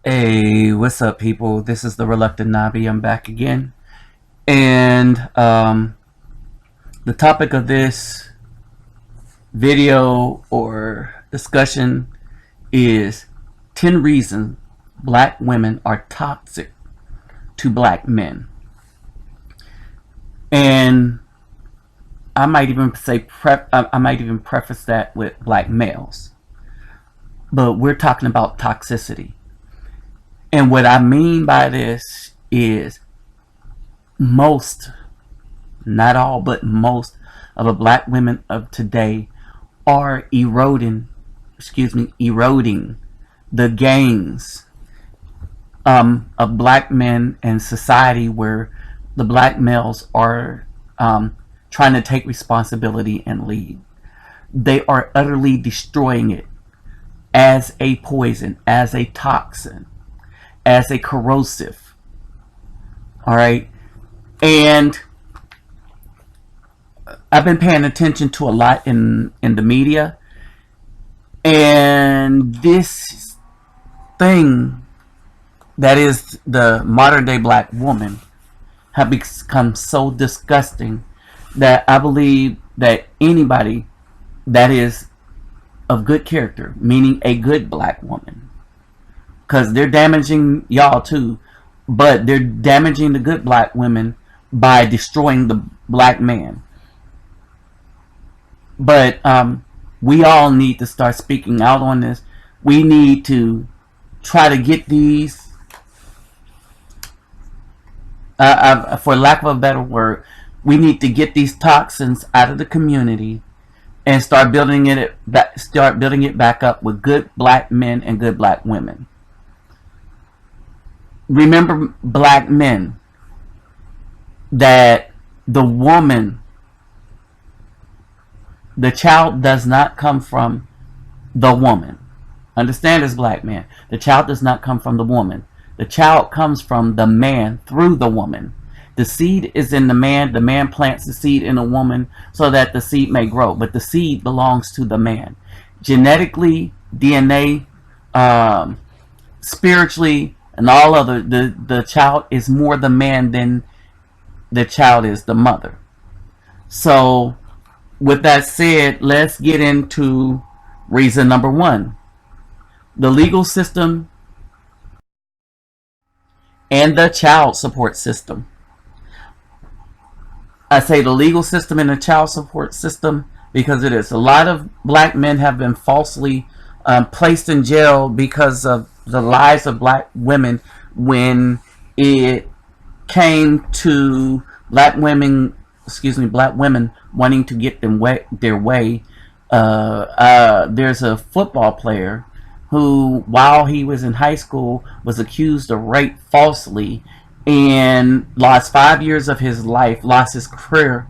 Hey, what's up, people? This is the Reluctant Nabi. I'm back again. And the topic of this video or discussion is 10 reasons black women are toxic to black men. And I might even preface that with black males. But we're talking about toxicity. And what I mean by this is most, not all, but most of the black women of today are eroding the gains of black men and society where the black males are trying to take responsibility and lead. They are utterly destroying it as a poison, as a toxin, as a corrosive. All right. And I've been paying attention to a lot in the media. And this thing that is the modern day black woman have become so disgusting that I believe that anybody that is of good character, meaning a good black woman, because they're damaging y'all too, but they're damaging the good black women by destroying the black man. But we all need to start speaking out on this. We need to try to get these, for lack of a better word, we need to get these toxins out of the community and start building it back up with good black men and good black women. Remember, black men, that the woman, the child does not come from the woman. Understand this, black man. The child does not come from the woman. The child comes from the man through the woman. The seed is in the man. The man plants the seed in a woman so that the seed may grow. But the seed belongs to the man. Genetically, DNA, spiritually, and all other, the child is more the man than the child is the mother. So, with that said, let's get into reason number one. The legal system and the child support system. I say the legal system and the child support system because it is. A lot of black men have been falsely placed in jail because of the lives of black women when it came to black women wanting to get their way. There's a football player who, while he was in high school, was accused of rape falsely and lost 5 years of his life, lost his career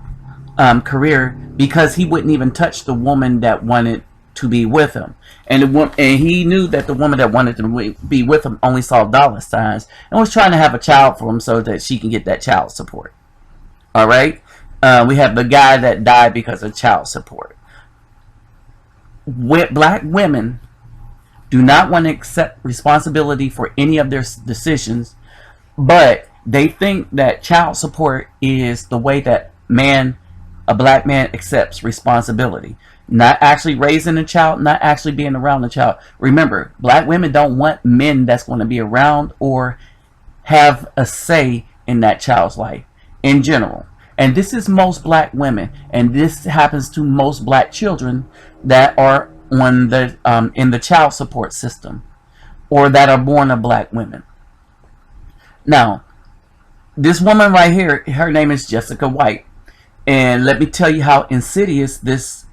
because he wouldn't even touch the woman that wanted to be with him. And he knew that the woman that wanted to be with him only saw dollar signs and was trying to have a child for him so that she can get that child support. All right? We have the guy that died because of child support. Black women do not want to accept responsibility for any of their decisions, but they think that child support is the way that a black man accepts responsibility. Not actually raising a child, not actually being around the child. Remember, black women don't want men that's going to be around or have a say in that child's life in general. And this is most black women, and this happens to most black children that are on the in the child support system or that are born of black women. Now, this woman right here, her name is Jessica White, and let me tell you how insidious this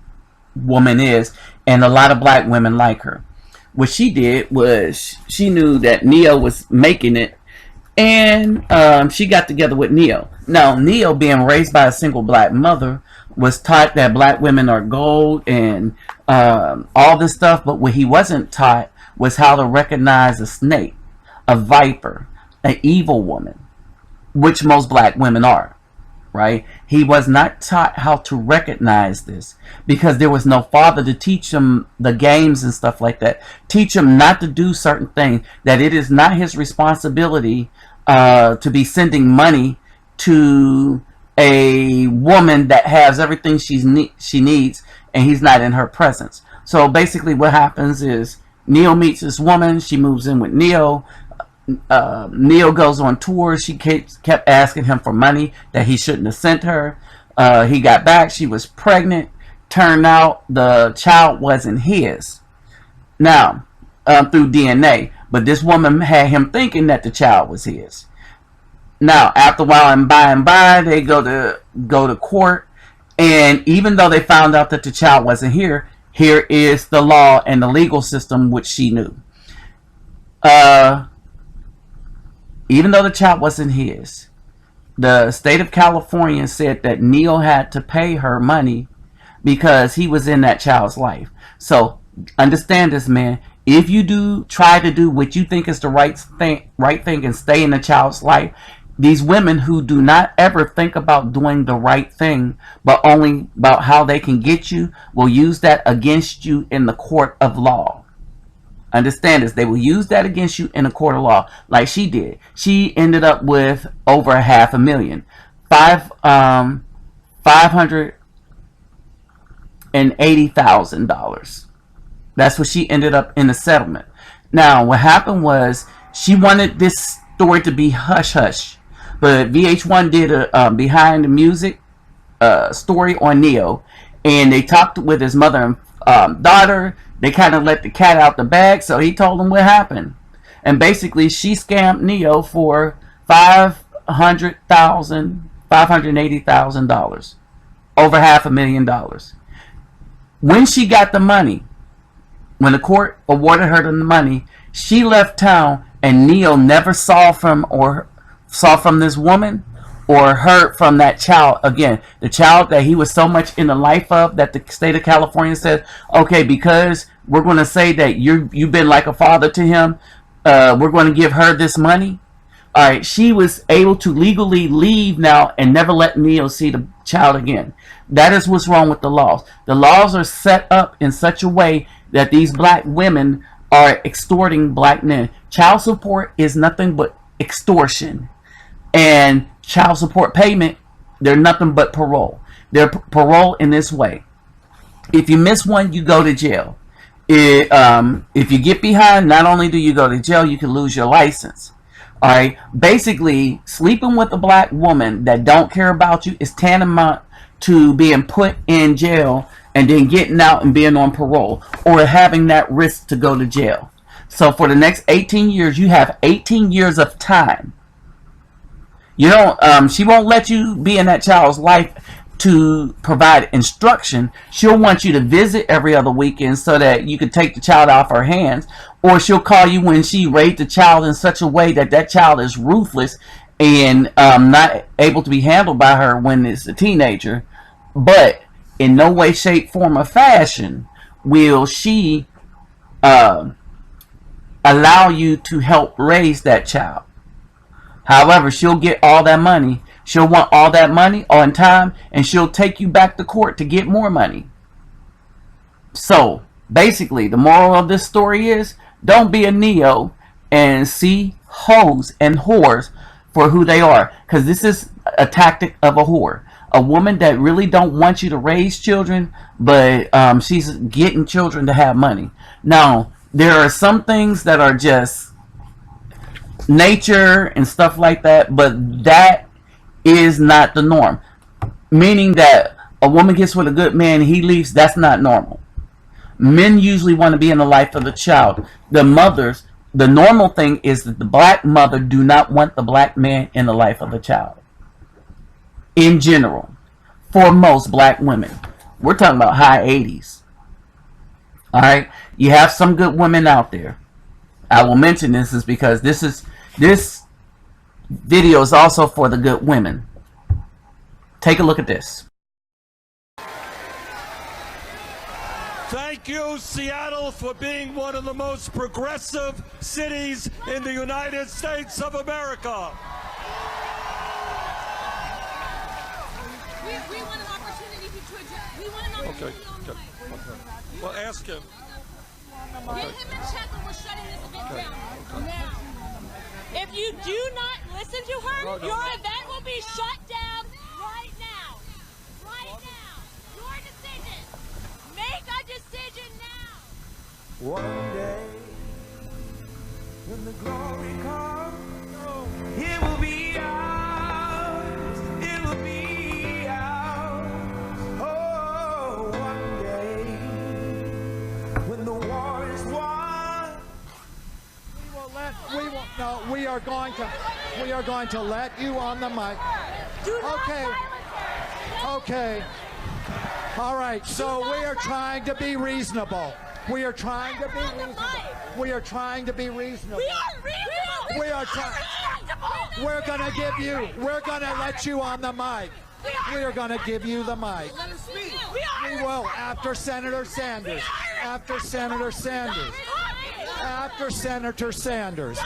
woman is, and a lot of black women like her. What she did was she knew that Neo was making it, and she got together with Neo. Now, Neo, being raised by a single black mother, was taught that black women are gold and all this stuff, but what he wasn't taught was how to recognize a snake, a viper, an evil woman, which most black women are. right? He was not taught how to recognize this because there was no father to teach him the games and stuff like that. Teach him not to do certain things, that it is not his responsibility to be sending money to a woman that has everything she needs and he's not in her presence. So basically what happens is Neo meets this woman, she moves in with Neo. Neo goes on tour. She kept asking him for money that he shouldn't have sent her. He got back, she was pregnant. Turned out the child wasn't his. Now, through DNA, but this woman had him thinking that the child was his. Now, after a while and by, they go to court, and even though they found out that the child wasn't here is the law and the legal system which she knew. Even though the child wasn't his, the state of California said that Neo had to pay her money because he was in that child's life. So understand this, man. If you try to do what you think is the right thing and stay in the child's life, these women who do not ever think about doing the right thing, but only about how they can get you, will use that against you in the court of law. Understand this. They will use that against you in a court of law, like she did. She ended up with over $500,000, $580,000. That's what she ended up in the settlement. Now, what happened was she wanted this story to be hush hush, but VH1 did a behind the music story on Neo, and they talked with his mother and daughter. They kind of let the cat out the bag, so he told them what happened. And basically, she scammed Neo for $580,000, over $500,000. When she got the money, when the court awarded her the money, she left town, and Neo never saw from this woman or heard from that child again. The child that he was so much in the life of, that the state of California said, okay, because we're going to say that you've been like a father to him, we're going to give her this money. All right, she was able to legally leave now and never let Neo see the child again. That is what's wrong with the laws. The laws are set up in such a way that these black women are extorting black men. Child support is nothing but extortion. And child support payment, they're nothing but parole. They're parole in this way. If you miss one, you go to jail. If you get behind, not only do you go to jail, you can lose your license. All right. Basically, sleeping with a black woman that don't care about you is tantamount to being put in jail and then getting out and being on parole, or having that risk to go to jail. So for the next 18 years, you have 18 years of time. You don't. She won't let you be in that child's life to provide instruction. She'll want you to visit every other weekend so that you can take the child off her hands, or she'll call you when she raised the child in such a way that that child is ruthless and not able to be handled by her when it's a teenager. But in no way, shape, form, or fashion will she allow you to help raise that child. However, she'll get all that money. She'll want all that money on time, and she'll take you back to court to get more money. So, basically, the moral of this story is, don't be a Neo and see hoes and whores for who they are. Because this is a tactic of a whore. A woman that really don't want you to raise children, but she's getting children to have money. Now, there are some things that are just nature and stuff like that, but that is not the norm. Meaning that a woman gets with a good man and he leaves, that's not normal. Men usually want to be in the life of the child. The mothers, the normal thing is that the black mother do not want the black man in the life of the child. In general, for most black women. We're talking about high 80s. Alright? You have some good women out there. I will mention this is because this video is also for the good women. Take a look at this. Thank you, Seattle, for being one of the most progressive cities in the United States of America. We want an opportunity to address. We want an Okay. opportunity on the mic. Okay. Well, ask him. Get him and check and we're shutting this event down now. If you do not listen to her, your event will be shut down right now. Right now. Your decision. Make a decision now. One day, when the glory comes, it will be ours. It will be ours. Oh, one day, when the war is won. We are going to let you on the mic. Okay. Okay. All right. So we are trying to be reasonable. We are trying to be reasonable. We are trying to be reasonable. We are reasonable. We are trying. We're going to give you. We're going to let you on the mic. We are going to give you the mic. We will after Senator Sanders. After Senator Sanders. After Senator Sanders.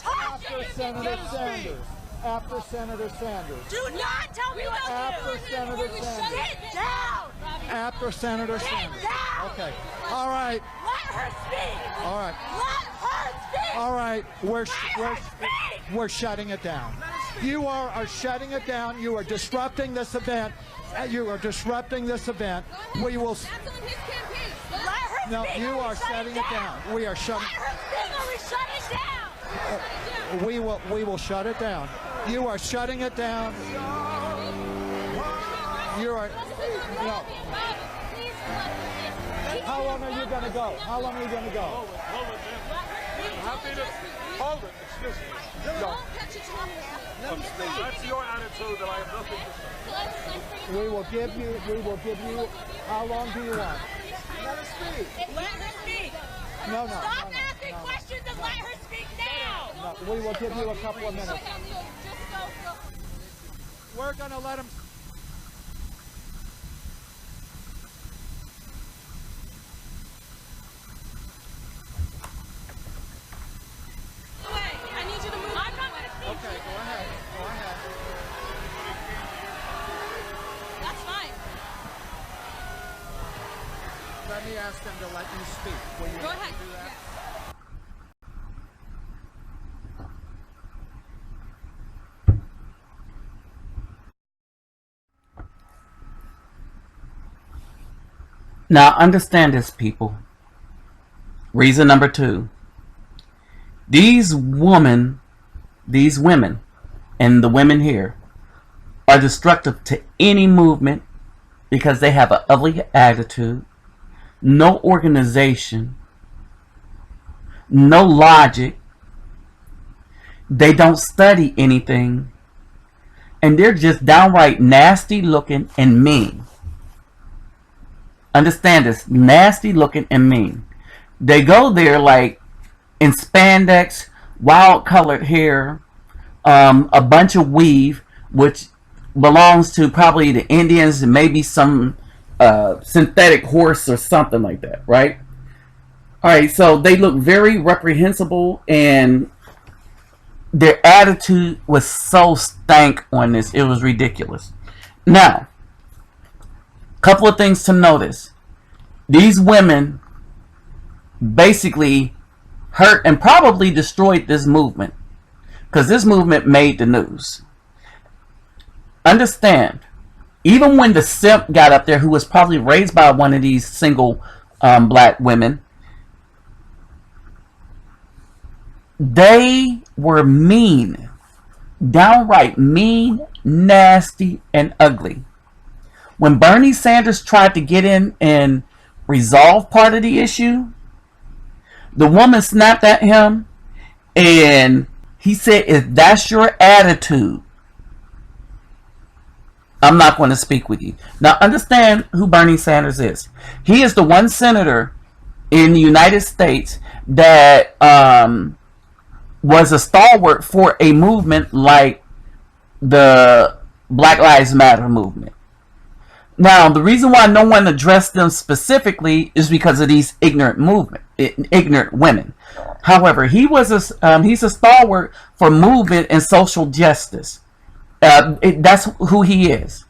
After Senator Sanders. After Senator Sanders. Do not tell me what to do. After Senator Sanders. Sit down. After Senator Sanders. down. Okay. All right. Let her speak. All right. Let her speak. All right. We're shutting it down. You are shutting it down. You are disrupting this event. You are disrupting this event. We will. That's on his campaign. Let her No, speak you or we are shut shutting it down. We are shutting. Let her speak or we shut it down. We will shut it down. You are shutting it down. You are. No. How long are you going to go? How long are you going to go? Hold it. Excuse me. Don't catch a tongue. That's your attitude that I have nothing to say. We will give you. How long do you want? Let her speak. No. Stop asking questions and let her speak now. No, we will give you a couple of minutes. Okay, just go. We're going to let him. I need you to move. I'm not going to speak. Okay, go ahead. Go ahead. That's fine. Let me ask them to let you speak. Will you Go let me ahead. do that? Now understand this, people. Reason number 2. These women, and the women here are destructive to any movement because they have an ugly attitude, no organization, no logic. They don't study anything, and they're just downright nasty looking and mean. Understand this, nasty looking and mean. They go there like in spandex, wild colored hair, a bunch of weave, which belongs to probably the Indians and maybe some synthetic horse or something like that, right? All right, so they look very reprehensible, and their attitude was so stank on this, it was ridiculous. Now, couple of things to notice. These women basically hurt and probably destroyed this movement, because this movement made the news. Understand, even when the simp got up there, who was probably raised by one of these single black women, they were mean, downright mean, nasty, and ugly. When Bernie Sanders tried to get in and resolve part of the issue, the woman snapped at him and he said, if that's your attitude, I'm not going to speak with you. Now understand who Bernie Sanders is. He is the one senator in the United States that was a stalwart for a movement like the Black Lives Matter movement. Now, the reason why no one addressed them specifically is because of these ignorant women. However, he's a stalwart for movement and social justice. That's who he is.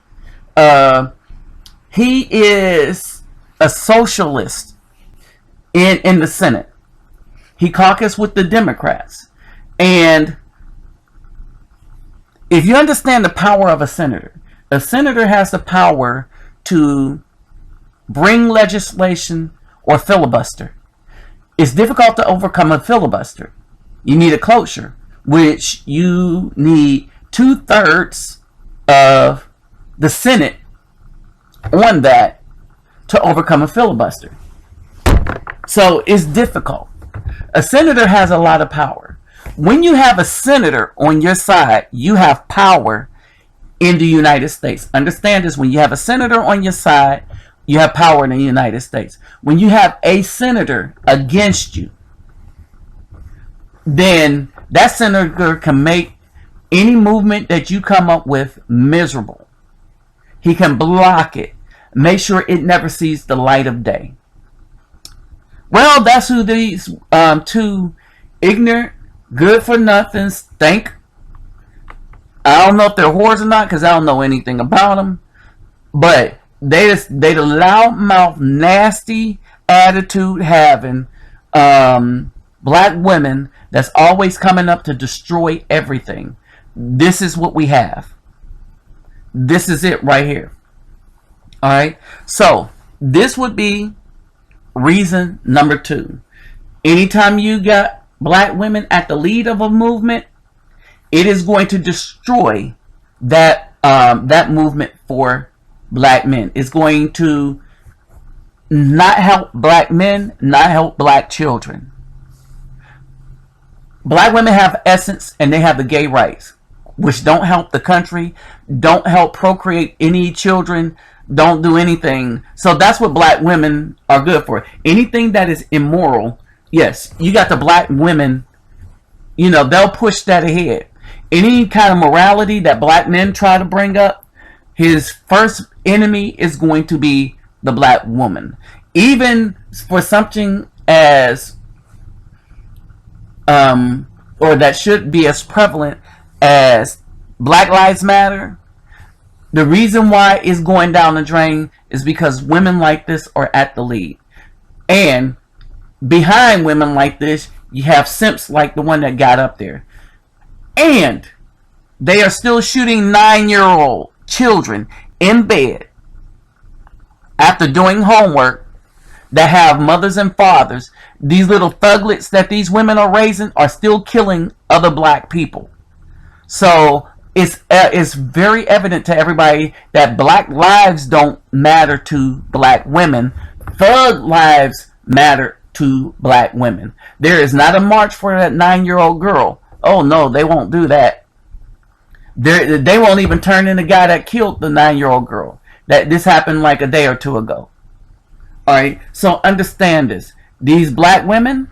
He is a socialist in the Senate. He caucused with the Democrats. And if you understand the power of a senator has the power to bring legislation or filibuster. It's difficult to overcome a filibuster. You need a cloture, which you need 2/3 of the Senate on that to overcome a filibuster. So it's difficult. A senator has a lot of power. When you have a senator on your side, you have power in the United States. Understand this: when you have a senator on your side, you have power in the United States. When you have a senator against you, then that senator can make any movement that you come up with miserable. He can block it, make sure it never sees the light of day. Well, that's who these two ignorant, good-for-nothings think. I don't know if they're whores or not, because I don't know anything about them. But they the loudmouth, nasty attitude having black women that's always coming up to destroy everything. This is what we have. This is it right here. All right. So this would be reason number 2. Anytime you got black women at the lead of a movement, it is going to destroy that that movement for black men. It's going to not help black men, not help black children. Black women have essence and they have the gay rights, which don't help the country, don't help procreate any children, don't do anything. So that's what black women are good for. Anything that is immoral, yes, you got the black women, you know, they'll push that ahead. Any kind of morality that black men try to bring up, his first enemy is going to be the black woman. Even for something as or that should be as prevalent as Black Lives Matter, the reason why it's going down the drain is because women like this are at the lead. And behind women like this, you have simps like the one that got up there. And they are still shooting 9-year-old children in bed after doing homework that have mothers and fathers. These little thuglets that these women are raising are still killing other black people. So it's very evident to everybody that black lives don't matter to black women. Thug lives matter to black women. There is not a march for that 9-year-old girl. Oh no, they won't do that. They won't even turn in the guy that killed the 9-year-old girl. That this happened like a day or two ago. Alright, so understand this. These black women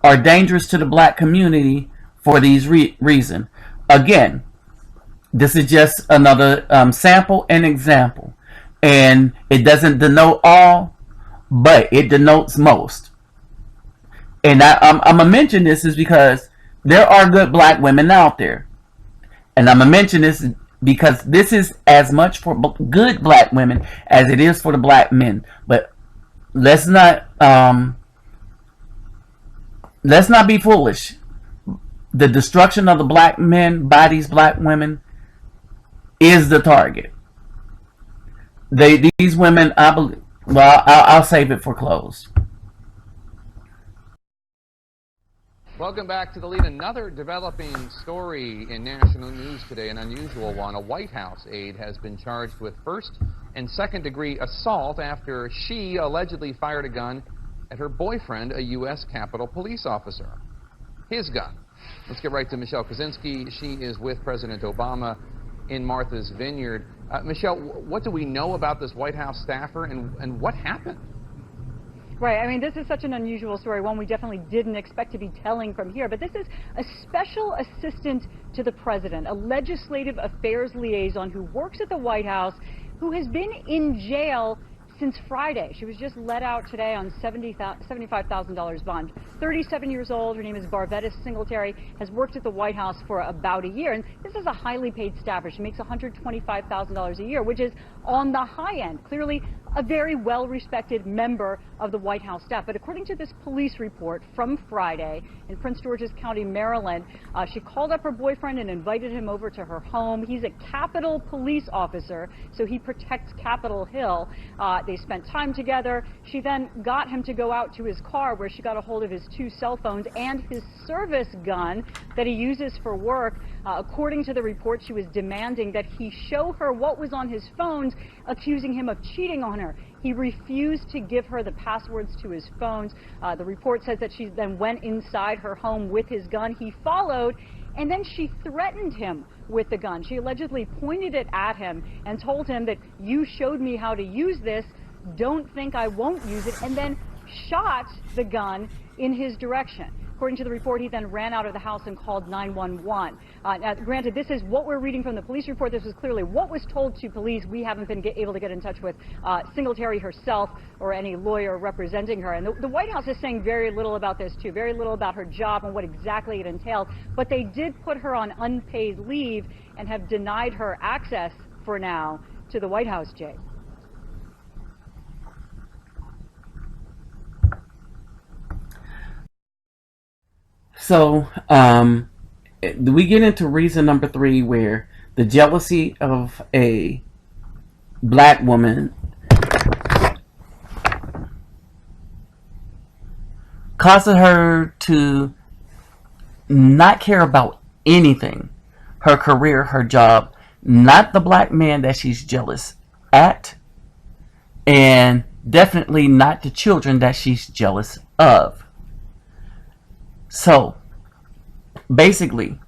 are dangerous to the black community for these reasons. Again, this is just another sample and example. And it doesn't denote all, but it denotes most. And I'm going to mention this is because there are good black women out there. And I'm going to mention this because this is as much for good black women as it is for the black men. But let's not be foolish. The destruction of the black men by these black women is the target. These women, I believe. Well, I'll save it for close. Welcome back to The Lead. Another developing story in national news today, an unusual one. A White House aide has been charged with first and second-degree assault after she allegedly fired a gun at her boyfriend, a U.S. Capitol police officer. His gun. Let's get right to Michelle Kosinski. She is with President Obama in Martha's Vineyard. Michelle, what do we know about this White House staffer and what happened? Right. I mean, this is such an unusual story, one we definitely didn't expect to be telling from here. But this is a special assistant to the president, a legislative affairs liaison who works at the White House, who has been in jail since Friday. She was just let out today on $75,000 bond. 37 years old. Her name is Barvettis Singletary, has worked at the White House for about a year. And this is a highly paid staffer. She makes $125,000 a year, which is on the high end. Clearly a very well-respected member of the White House staff. But according to this police report from Friday in Prince George's County, Maryland, she called up her boyfriend and invited him over to her home. He's a Capitol police officer, so he protects Capitol Hill. They spent time together. She then got him to go out to his car, where she got a hold of his 2 cell phones and his service gun that he uses for work. According to the report, she was demanding that he show her what was on his phones, accusing him of cheating on her. He refused to give her the passwords to his phones. The report says that she then went inside her home with his gun. He followed, and then she threatened him with the gun. She allegedly pointed it at him and told him that you showed me how to use this, don't think I won't use it, and then shot the gun in his direction. According to the report, he then ran out of the house and called 911. Now, granted, this is what we're reading from the police report. This was clearly what was told to police. We haven't been able to get in touch with Singletary herself or any lawyer representing her. And the White House is saying very little about this, too, very little about her job and what exactly it entailed. But they did put her on unpaid leave and have denied her access for now to the White House, Jay. So, we get into reason number 3, where the jealousy of a black woman causes her to not care about anything. Her career, her job, not the black man that she's jealous at, and definitely not the children that she's jealous of. So, basically,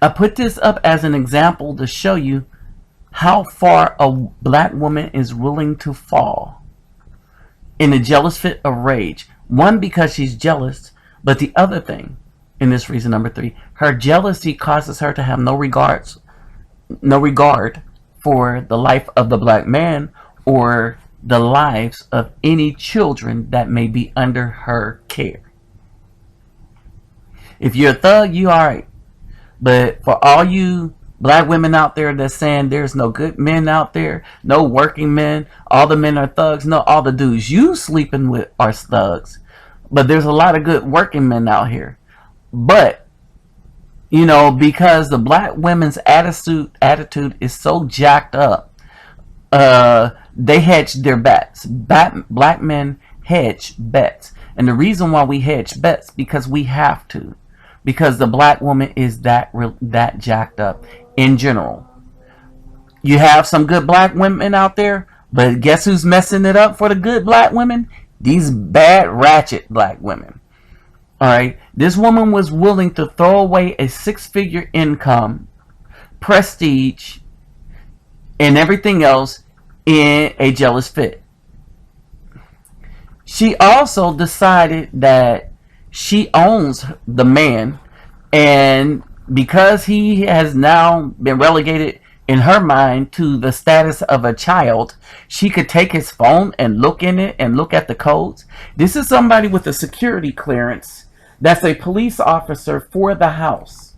I put this up as an example to show you how far a black woman is willing to fall in a jealous fit of rage. One, because she's jealous, but the other thing, in this reason number 3, her jealousy causes her to have no regard for the life of the black man or the lives of any children that may be under her care. If you're a thug, you alright. But for all you black women out there that's saying there's no good men out there, no working men, all the men are thugs, no, all the dudes you sleeping with are thugs. But there's a lot of good working men out here. But, you know, because the black women's attitude is so jacked up, they hedge their bets. Black men hedge bets. And the reason why we hedge bets, because we have to. Because the black woman is that jacked up in general. You have some good black women out there, but guess who's messing it up for the good black women? These bad, ratchet black women. Alright, this woman was willing to throw away a 6-figure income, prestige, and everything else in a jealous fit. She also decided that she owns the man, and because he has now been relegated in her mind to the status of a child, she could take his phone and look in it and look at the codes. This is somebody with a security clearance that's a police officer for the house.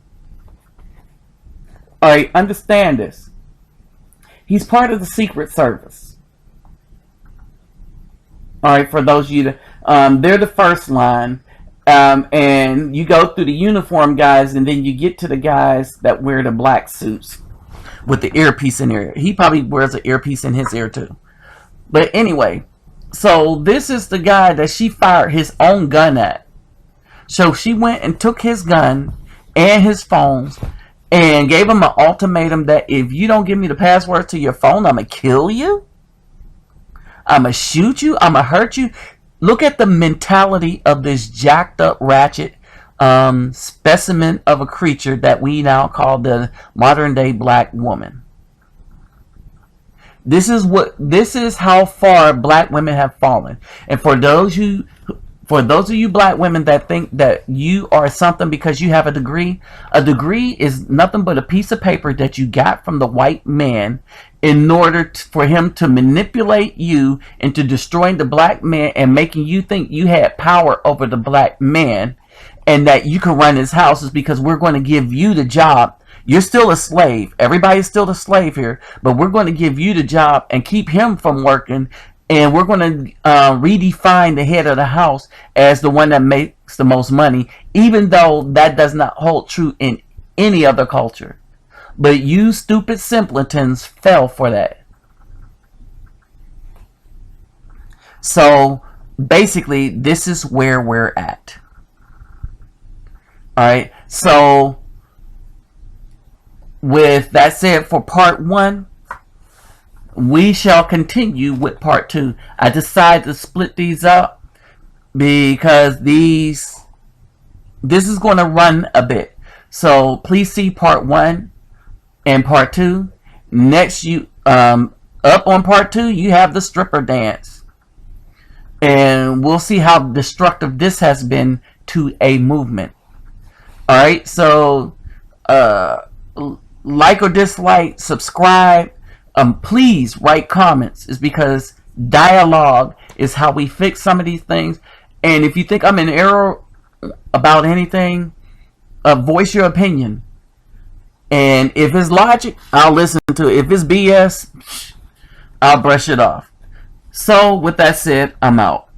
Alright, understand this. He's part of the Secret Service. Alright, for those of you that, they're the first line. And you go through the uniform guys, and then you get to the guys that wear the black suits with the earpiece in their ear. He probably wears an earpiece in his ear too. But anyway, so this is the guy that she fired his own gun at. So she went and took his gun and his phones and gave him an ultimatum that if you don't give me the password to your phone, I'm going to kill you. I'm going to shoot you. I'm going to hurt you. Look at the mentality of this jacked up ratchet specimen of a creature that we now call the modern day black woman. This is how far black women have fallen. And for those who for those of you black women that think that you are something because you have a degree is nothing but a piece of paper that you got from the white man in order for him to manipulate you into destroying the black man and making you think you had power over the black man and that you can run his houses because we're going to give you the job. You're still a slave. Everybody's still a slave here, but we're going to give you the job and keep him from working. And we're going to redefine the head of the house as the one that makes the most money, even though that does not hold true in any other culture. But you stupid simpletons fell for that. So basically, this is where we're at. Alright, so with that said, for part 1, we shall continue with part 2. I decided to split these up because this is going to run a bit. So please see part 1 and part 2. Next, you up on part 2, you have the stripper dance, and we'll see how destructive this has been to a movement. All right, so like or dislike, subscribe. Please write comments. It's because dialogue is how we fix some of these things. And if you think I'm in error about anything, voice your opinion. And if it's logic, I'll listen to it. If it's BS, I'll brush it off. So with that said, I'm out.